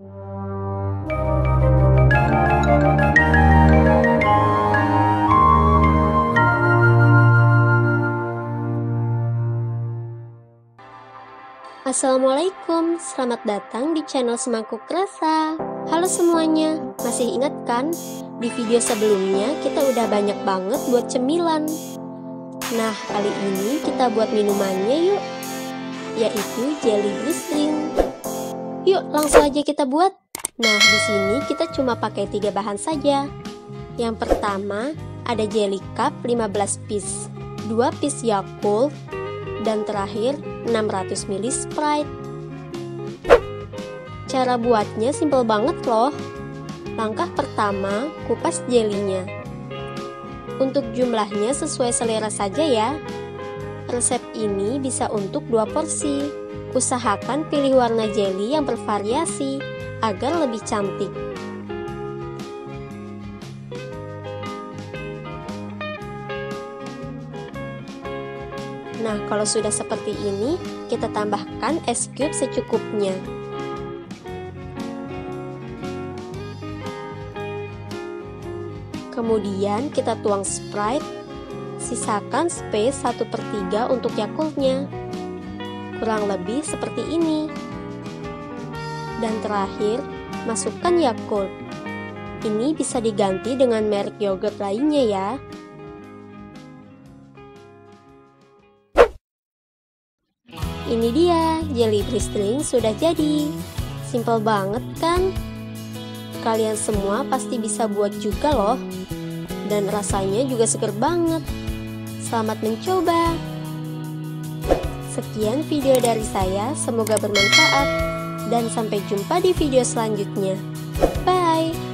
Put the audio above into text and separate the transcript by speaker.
Speaker 1: Assalamualaikum, selamat datang di channel Semangkuk Rasa. Halo semuanya, masih ingat kan? Di video sebelumnya kita udah banyak banget buat cemilan. Nah, kali ini kita buat minumannya yuk, yaitu jelly bristling. Yuk, langsung aja kita buat. Nah, di sini kita cuma pakai 3 bahan saja. Yang pertama, ada jelly cup 15 piece, 2 piece Yakult, dan terakhir 600 ml Sprite. Cara buatnya simple banget loh. Langkah pertama, kupas jelinya. Untuk jumlahnya sesuai selera saja ya. Resep ini bisa untuk 2 porsi. Usahakan pilih warna jelly yang bervariasi agar lebih cantik. Nah, kalau sudah seperti ini, kita tambahkan es cube secukupnya. Kemudian kita tuang Sprite, sisakan space 1/3 untuk Yakultnya. Kurang lebih seperti ini. Dan terakhir, masukkan Yakult. Ini bisa diganti dengan merek yogurt lainnya ya. Ini dia, jelly bristling sudah jadi. Simple banget kan? Kalian semua pasti bisa buat juga loh. Dan rasanya juga seger banget. Selamat mencoba. Sekian video dari saya, semoga bermanfaat. Dan sampai jumpa di video selanjutnya. Bye!